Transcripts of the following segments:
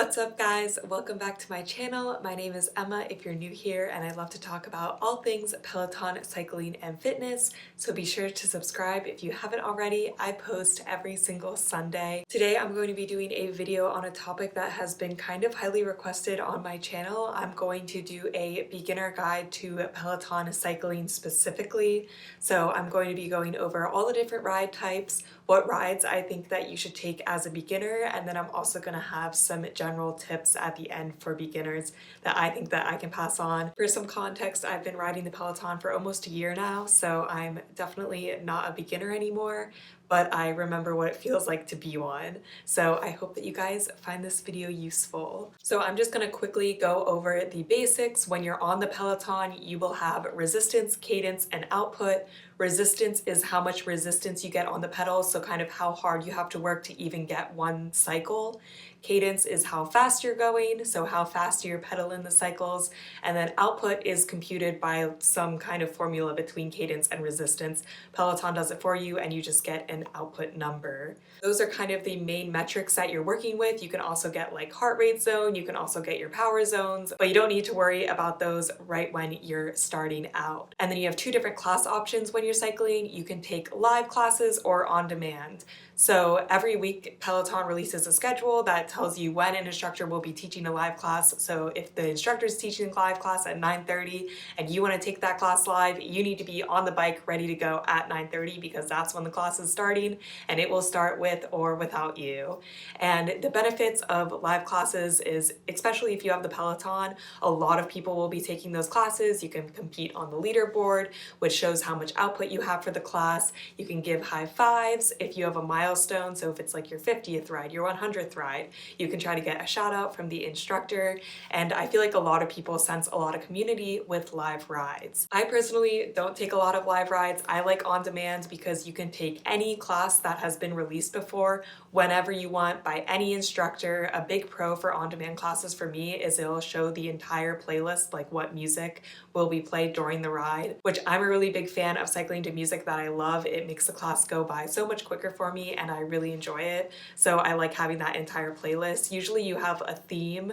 What's up guys? Welcome back to my channel. My name is Emma if you're new here, and I love to talk about all things Peloton, cycling, and fitness, so be sure to subscribe if you haven't already. I post every single Sunday. Today I'm going to be doing a video on a topic that has been kind of highly requested on my channel. I'm going to do a beginner guide to Peloton cycling specifically. So I'm going to be going over all the different ride types, what rides I think that you should take as a beginner, and then I'm also going to have some general tips at the end for beginners that I think that I can pass on. For some context, I've been riding the Peloton for almost a year now, so I'm definitely not a beginner anymore, but I remember what it feels like to be one. So I hope that you guys find this video useful. So I'm just gonna quickly go over the basics. When you're on the Peloton, you will have resistance, cadence, and output. Resistance is how much resistance you get on the pedals, so kind of how hard you have to work to even get one cycle. Cadence is how fast you're going, so how fast you're pedaling the cycles. And then output is computed by some kind of formula between cadence and resistance. Peloton does it for you and you just get an output number. Those are kind of the main metrics that you're working with. You can also get like heart rate zone, you can also get your power zones, but you don't need to worry about those right when you're starting out. And then you have two different class options when you're cycling. You can take live classes or on demand. So every week Peloton releases a schedule that tells you when an instructor will be teaching a live class. So if the instructor is teaching a live class at 9:30 and you want to take that class live, you need to be on the bike ready to go at 9:30 because that's when the class is starting, and it will start with or without you. And the benefits of live classes is, especially if you have the Peloton, a lot of people will be taking those classes. You can compete on the leaderboard, which shows how much output you have for the class. You can give high fives if you have a milestone. So if it's like your 50th ride, your 100th ride, you can try to get a shout out from the instructor. And I feel like a lot of people sense a lot of community with live rides. I personally don't take a lot of live rides. I like on demand because you can take any class that has been released before whenever you want by any instructor. A big pro for on-demand classes for me is it'll show the entire playlist, like what music will be played during the ride, which I'm a really big fan of cycling to music that I love. It makes the class go by so much quicker for me and I really enjoy it. So I like having that entire playlist. Usually you have a theme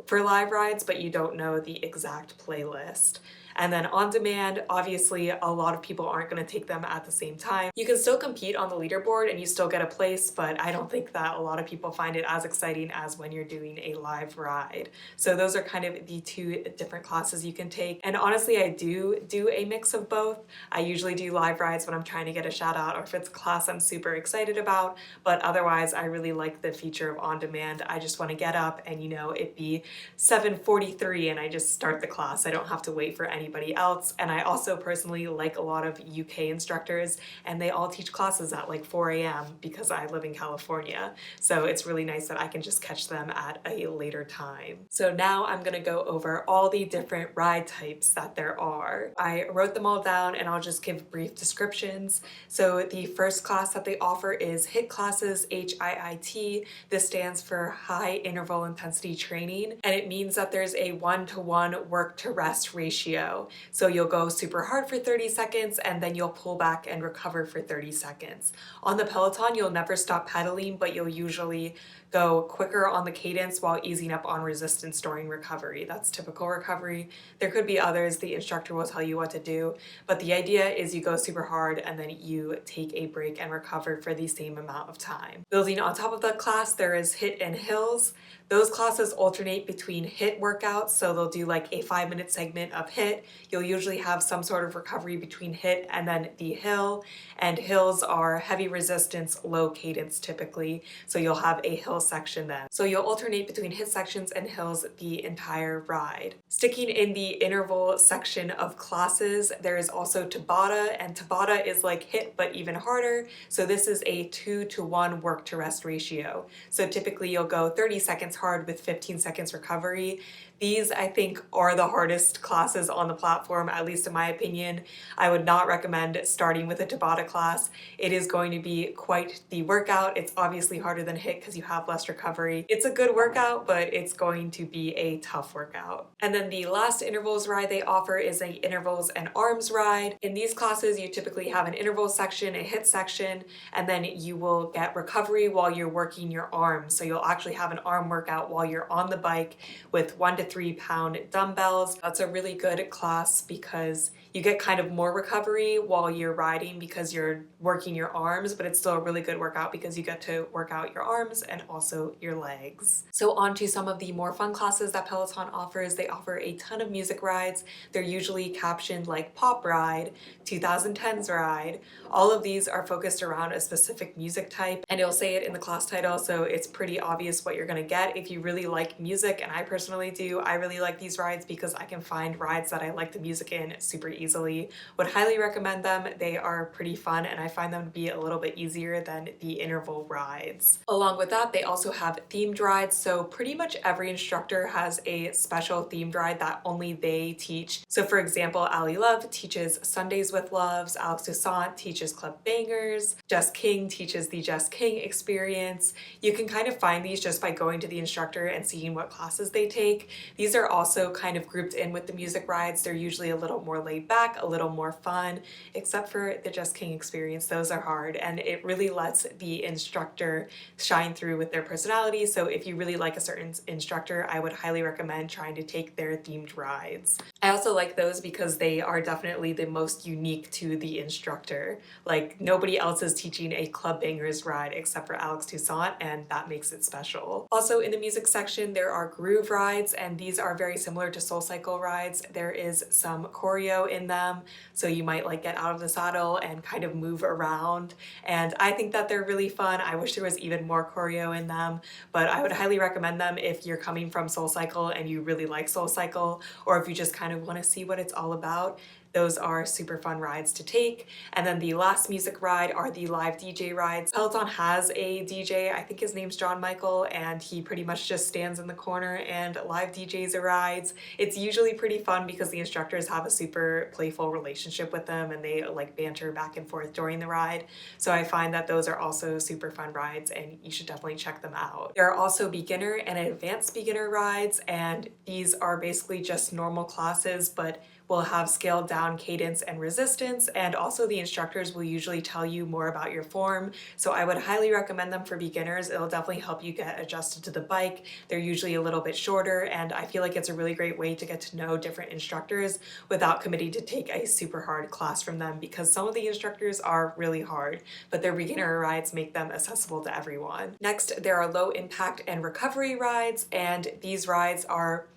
for live rides, but you don't know the exact playlist. And then on demand, obviously a lot of people aren't going to take them at the same time. You can still compete on the leaderboard and you still get a place, but I don't think that a lot of people find it as exciting as when you're doing a live ride. So those are kind of the two different classes you can take. And honestly, I do a mix of both. I usually do live rides when I'm trying to get a shout out or if it's a class I'm super excited about, but otherwise I really like the feature of on demand. I just want to get up and it be 7:43 and I just start the class. I don't have to wait for anybody else. And I also personally like a lot of UK instructors, and they all teach classes at like 4 a.m. because I live in California. So it's really nice that I can just catch them at a later time. So now I'm gonna go over all the different ride types that there are. I wrote them all down and I'll just give brief descriptions. So the first class that they offer is HIIT Classes, HIIT. This stands for High Interval Intensity Training, and it means that there's a 1-to-1 work to rest ratio. So you'll go super hard for 30 seconds and then you'll pull back and recover for 30 seconds. On the Peloton, you'll never stop pedaling, but you'll usually go quicker on the cadence while easing up on resistance during recovery. That's typical recovery. There could be others, the instructor will tell you what to do, but the idea is you go super hard and then you take a break and recover for the same amount of time. Building on top of that class, there is HIIT and hills. Those classes alternate between HIIT workouts, so they'll do like a 5-minute segment of HIIT. You'll usually have some sort of recovery between HIIT and then the hill, and hills are heavy resistance, low cadence typically, so you'll have a hill section then. So you'll alternate between HIIT sections and hills the entire ride. Sticking in the interval section of classes, there is also Tabata, and Tabata is like HIIT but even harder. So this is a 2-to-1 work to rest ratio. So typically you'll go 30 seconds hard with 15 seconds recovery. These, I think, are the hardest classes on the platform, at least in my opinion. I would not recommend starting with a Tabata class. It is going to be quite the workout. It's obviously harder than HIIT because you have less recovery. It's a good workout, but it's going to be a tough workout. And then the last intervals ride they offer is a intervals and arms ride. In these classes, you typically have an interval section, a HIIT section, and then you will get recovery while you're working your arms. So you'll actually have an arm workout while you're on the bike with 1 to 3 pound dumbbells. That's a really good class because you get kind of more recovery while you're riding because you're working your arms, but it's still a really good workout because you get to work out your arms and also your legs. So on to some of the more fun classes that Peloton offers. They offer a ton of music rides. They're usually captioned like Pop Ride, 2010s Ride. All of these are focused around a specific music type, and it'll say it in the class title, so it's pretty obvious what you're gonna get. If you really like music, and I personally do, I really like these rides because I can find rides that I like the music in super easily. Would highly recommend them. They are pretty fun, and I find them to be a little bit easier than the interval rides. Along with that, they also have themed rides, so pretty much every instructor has a special themed ride that only they teach. So for example, Ali Love teaches Sundays with Loves, Alex Toussaint teaches Club Bangers, Jess King teaches the Jess King experience. You can kind of find these just by going to the instructor and seeing what classes they take. These are also kind of grouped in with the music rides. They're usually a little more laid back, a little more fun, except for the Jess King experience. Those are hard, and it really lets the instructor shine through with their personality. So if you really like a certain instructor, I would highly recommend trying to take their themed rides. I also like those because they are definitely the most unique to the instructor. Like nobody else is teaching a Club Bangers ride except for Alex Toussaint, and that makes it special. Also in the music section, there are groove rides, and these are very similar to SoulCycle rides. There is some choreo in them, so you might like get out of the saddle and kind of move around, and I think that they're really fun. I wish there was even more choreo in them, but I would highly recommend them if you're coming from SoulCycle and you really like SoulCycle, or if you just kind of want to see what it's all about. Those are super fun rides to take. And then the last music ride are the live DJ rides. Peloton has a DJ, I think his name's John Michael, and he pretty much just stands in the corner and live DJs the rides. It's usually pretty fun because the instructors have a super playful relationship with them and they like banter back and forth during the ride. So I find that those are also super fun rides and you should definitely check them out. There are also beginner and advanced beginner rides, and these are basically just normal classes, but will have scaled down cadence and resistance, and also the instructors will usually tell you more about your form. So I would highly recommend them for beginners. It'll definitely help you get adjusted to the bike. They're usually a little bit shorter, and I feel like it's a really great way to get to know different instructors without committing to take a super hard class from them, because some of the instructors are really hard, but their beginner rides make them accessible to everyone. Next, there are low impact and recovery rides, and these rides are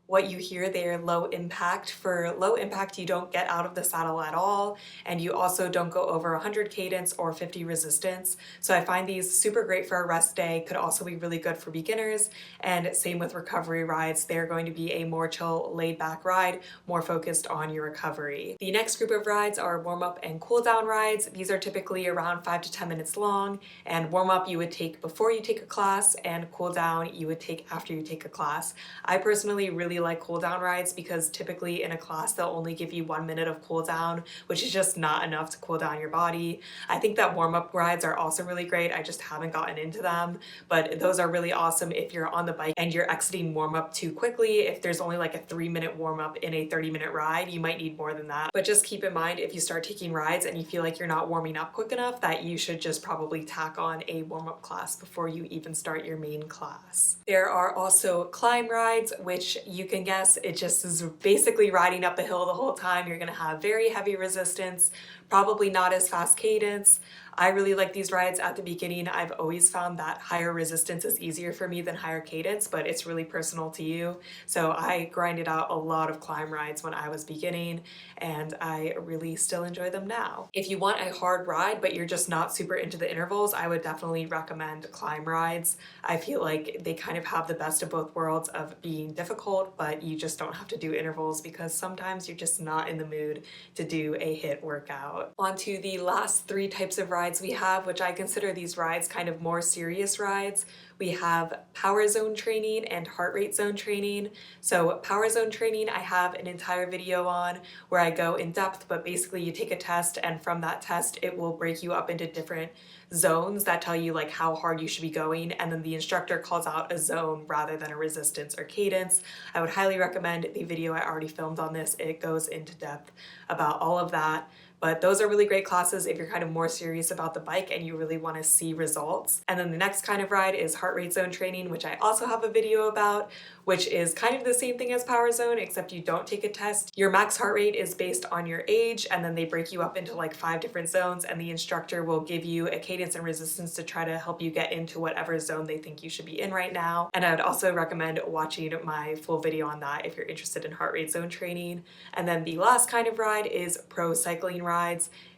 what you hear, they're low impact. For low impact, you don't get out of the saddle at all, and you also don't go over 100 cadence or 50 resistance. So I find these super great for a rest day, could also be really good for beginners, and same with recovery rides. They're going to be a more chill, laid back ride, more focused on your recovery. The next group of rides are warm up and cool down rides. These are typically around 5 to 10 minutes long, and warm up you would take before you take a class, and cool down you would take after you take a class. I personally really like cool down rides because typically in a class they'll only give you 1 minute of cool down, which is just not enough to cool down your body. I think that warm-up rides are also really great. I just haven't gotten into them, but those are really awesome if you're on the bike and you're exiting warm-up too quickly. If there's only like a 3-minute warm-up in a 30-minute ride, you might need more than that. But just keep in mind, if you start taking rides and you feel like you're not warming up quick enough, that you should just probably tack on a warm-up class before you even start your main class. There are also climb rides, which you can guess, it just is basically riding up a hill the whole time. You're gonna have very heavy resistance, probably not as fast cadence. I really like these rides at the beginning. I've always found that higher resistance is easier for me than higher cadence, but it's really personal to you. So I grinded out a lot of climb rides when I was beginning, and I really still enjoy them now. If you want a hard ride, but you're just not super into the intervals, I would definitely recommend climb rides. I feel like they kind of have the best of both worlds of being difficult, but you just don't have to do intervals because sometimes you're just not in the mood to do a HIIT workout. On to the last 3 types of rides rides we have, which I consider these rides kind of more serious rides. We have power zone training and heart rate zone training. So power zone training, I have an entire video on where I go in depth, but basically you take a test and from that test, it will break you up into different zones that tell you like how hard you should be going. And then the instructor calls out a zone rather than a resistance or cadence. I would highly recommend the video I already filmed on this. It goes into depth about all of that. But those are really great classes if you're kind of more serious about the bike and you really want to see results. And then the next kind of ride is heart rate zone training, which I also have a video about, which is kind of the same thing as power zone, except you don't take a test. Your max heart rate is based on your age, and then they break you up into like 5 different zones, and the instructor will give you a cadence and resistance to try to help you get into whatever zone they think you should be in right now. And I would also recommend watching my full video on that if you're interested in heart rate zone training. And then the last kind of ride is pro cycling rides.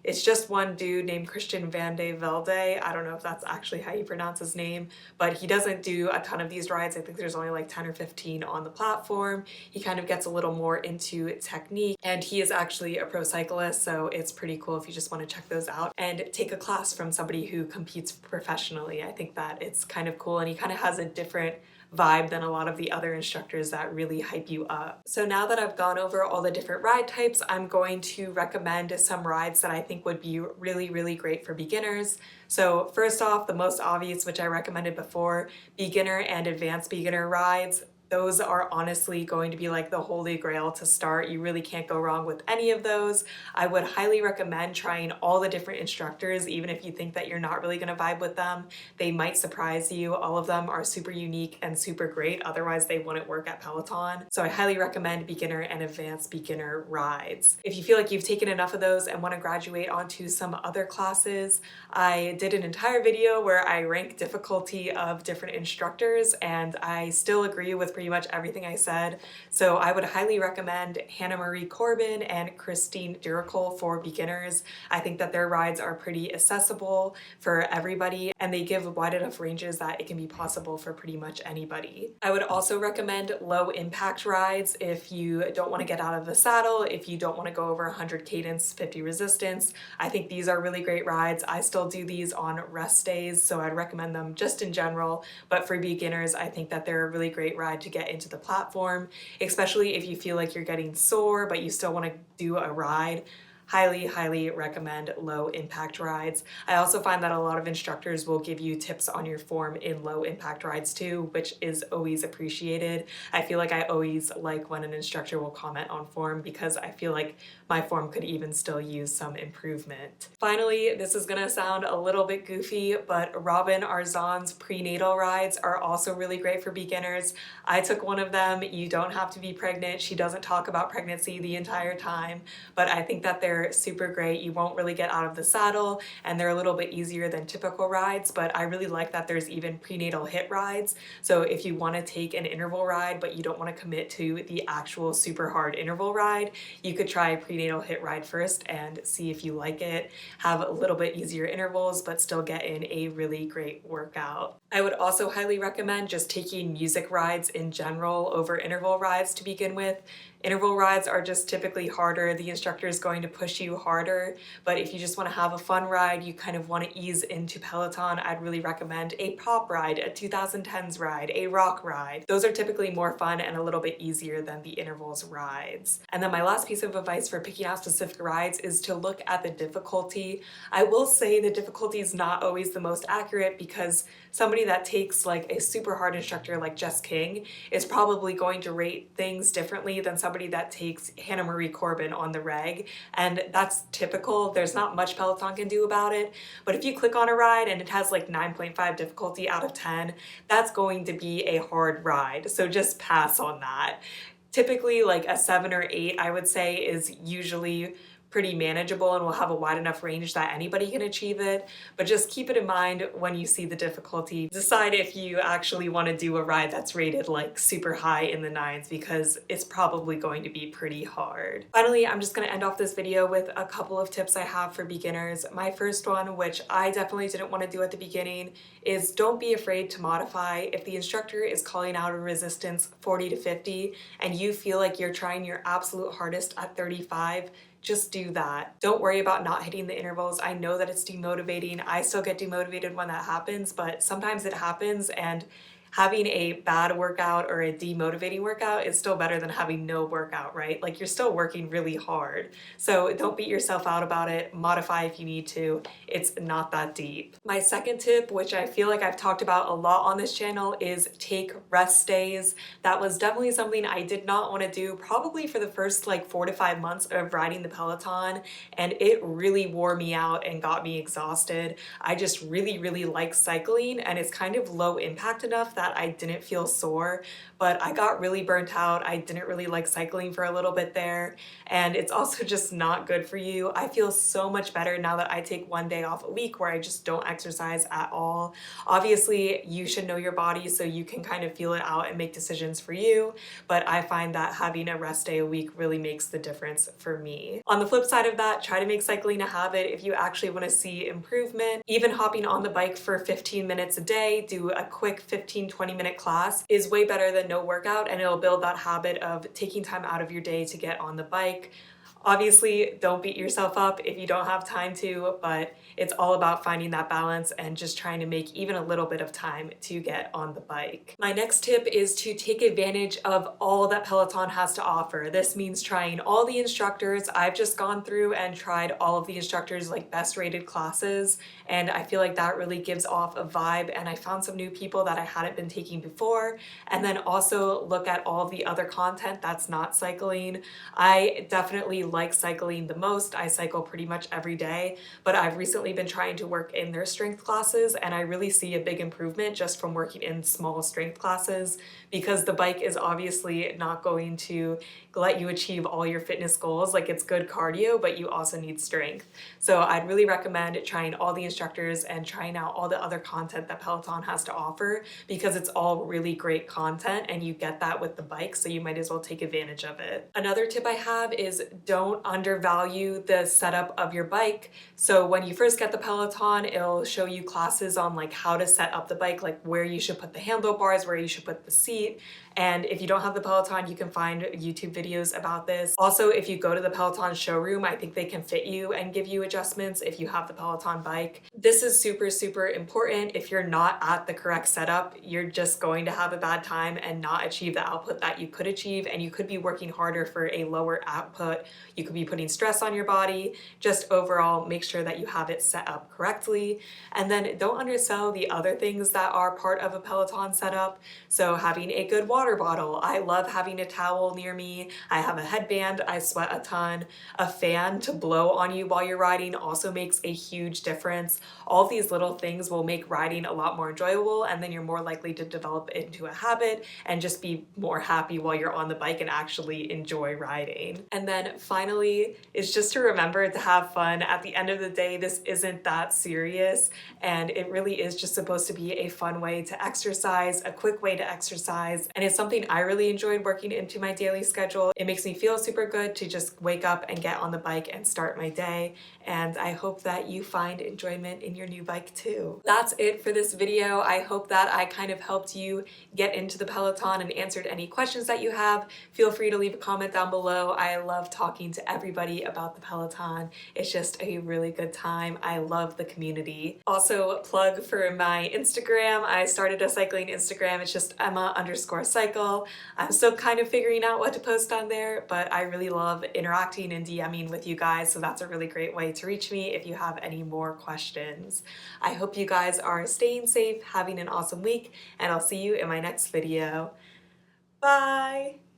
It's just one dude named Christian Van de Velde. I don't know if that's actually how you pronounce his name, but he doesn't do a ton of these rides. I think there's only like 10 or 15 on the platform. He kind of gets a little more into technique, and he is actually a pro cyclist, so it's pretty cool if you just want to check those out and take a class from somebody who competes professionally. I think that it's kind of cool, and he kind of has a different vibe than a lot of the other instructors that really hype you up. So now that I've gone over all the different ride types, I'm going to recommend some rides that I think would be really, really great for beginners. So first off, the most obvious, which I recommended before, beginner and advanced beginner rides. Those are honestly going to be like the holy grail to start. You really can't go wrong with any of those. I would highly recommend trying all the different instructors, even if you think that you're not really gonna vibe with them. They might surprise you. All of them are super unique and super great. Otherwise, they wouldn't work at Peloton. So I highly recommend beginner and advanced beginner rides. If you feel like you've taken enough of those and wanna graduate onto some other classes, I did an entire video where I rank difficulty of different instructors, and I still agree with pretty much everything I said. So I would highly recommend Hannah Marie Corbin and Christine Duricle for beginners. I think that their rides are pretty accessible for everybody, and they give wide enough ranges that it can be possible for pretty much anybody. I would also recommend low impact rides if you don't want to get out of the saddle, if you don't want to go over 100 cadence, 50 resistance. I think these are really great rides. I still do these on rest days, so I'd recommend them just in general, but for beginners, I think that they're a really great ride to get into the platform, especially if you feel like you're getting sore but you still want to do a ride. Highly, highly recommend low impact rides. I also find that a lot of instructors will give you tips on your form in low impact rides too, which is always appreciated. I feel like I always like when an instructor will comment on form because I feel like my form could even still use some improvement. Finally, this is gonna sound a little bit goofy, but Robin Arzon's prenatal rides are also really great for beginners. I took one of them. You don't have to be pregnant. She doesn't talk about pregnancy the entire time, but I think that they're super great. You won't really get out of the saddle, and they're a little bit easier than typical rides, but I really like that there's even prenatal HIIT rides. So if you want to take an interval ride, but you don't want to commit to the actual super hard interval ride, you could try a prenatal HIIT ride first and see if you like it. Have a little bit easier intervals, but still get in a really great workout. I would also highly recommend just taking music rides in general over interval rides to begin with. Interval rides are just typically harder. The instructor is going to push you harder, but if you just want to have a fun ride, you kind of want to ease into Peloton, I'd really recommend a pop ride, a 2010s ride, a rock ride. Those are typically more fun and a little bit easier than the intervals rides. And then my last piece of advice for picking out specific rides is to look at the difficulty. I will say the difficulty is not always the most accurate because somebody that takes like a super hard instructor like Jess King is probably going to rate things differently than somebody that takes Hannah Marie Corbin on the reg, and that's typical. There's not much Peloton can do about it, but if you click on a ride and it has like 9.5 difficulty out of 10, that's going to be a hard ride, so just pass on that. Typically like a 7 or 8 I would say is usually pretty manageable and will have a wide enough range that anybody can achieve it, but just keep it in mind when you see the difficulty. Decide if you actually want to do a ride that's rated like super high in the 9s because it's probably going to be pretty hard. Finally, I'm just going to end off this video with a couple of tips I have for beginners. My first one, which I definitely didn't want to do at the beginning, is don't be afraid to modify. If the instructor is calling out a resistance 40 to 50 and you feel like you're trying your absolute hardest at 35, just do that. Don't worry about not hitting the intervals. I know that it's demotivating. I still get demotivated when that happens, but sometimes it happens, and having a bad workout or a demotivating workout is still better than having no workout, right? Like, you're still working really hard. So don't beat yourself out about it. Modify if you need to. It's not that deep. My second tip, which I feel like I've talked about a lot on this channel, is take rest days. That was definitely something I did not want to do probably for the first like 4 to 5 months of riding the Peloton, and it really wore me out and got me exhausted. I just really like cycling, and it's kind of low impact enough that I didn't feel sore, but I got really burnt out. I didn't really like cycling for a little bit there, and it's also just not good for you. I feel so much better now that I take one day off a week where I just don't exercise at all. Obviously, you should know your body so you can kind of feel it out and make decisions for you, but I find that having a rest day a week really makes the difference for me. On the flip side of that, try to make cycling a habit if you actually want to see improvement. Even hopping on the bike for 15 minutes a day, do a quick 15-20 minute class, is way better than no workout, and it'll build that habit of taking time out of your day to get on the bike. Obviously, don't beat yourself up if you don't have time to, but it's all about finding that balance and just trying to make even a little bit of time to get on the bike. My next tip is to take advantage of all that Peloton has to offer. This means trying all the instructors. I've just gone through and tried all of the instructors, like best rated classes, and I feel like that really gives off a vibe, and I found some new people that I hadn't been taking before. And then also look at all of the other content that's not cycling. I definitely like cycling the most. I cycle pretty much every day, but I've recently been trying to work in their strength classes, and I really see a big improvement just from working in small strength classes, because the bike is obviously not going to let you achieve all your fitness goals. Like, it's good cardio, but you also need strength. So I'd really recommend trying all the instructors and trying out all the other content that Peloton has to offer, because it's all really great content and you get that with the bike, so you might as well take advantage of it. Another tip I have is don't undervalue the setup of your bike. So when you first get the Peloton, it'll show you classes on like how to set up the bike, like where you should put the handlebars, where you should put the seat. And if you don't have the Peloton, you can find YouTube videos about this. Also, if you go to the Peloton showroom, I think they can fit you and give you adjustments if you have the Peloton bike. This is super important. If you're not at the correct setup, you're just going to have a bad time and not achieve the output that you could achieve, and you could be working harder for a lower output. You could be putting stress on your body. Just overall, make sure that you have it set up correctly. And then don't undersell the other things that are part of a Peloton setup. So having a good water bottle. I love having a towel near me. I have a headband. I sweat a ton. A fan to blow on you while you're riding also makes a huge difference. All these little things will make riding a lot more enjoyable, and then you're more likely to develop into a habit and just be more happy while you're on the bike and actually enjoy riding. And then finally, is just to remember to have fun. At the end of the day, this isn't that serious, and it really is just supposed to be a fun way to exercise, a quick way to exercise, and it's something I really enjoyed working into my daily schedule. It makes me feel super good to just wake up and get on the bike and start my day, and I hope that you find enjoyment in your new bike too. That's it for this video. I hope that I kind of helped you get into the Peloton and answered any questions that you have. Feel free to leave a comment down below. I love talking to everybody about the Peloton. It's just a really good time. I love the community. Also, plug for my Instagram. I started a cycling Instagram. It's just Emma_cycle. I'm still kind of figuring out what to post on there, but I really love interacting and DMing with you guys, so that's a really great way to reach me if you have any more questions. I hope you guys are staying safe, having an awesome week, and I'll see you in my next video. Bye!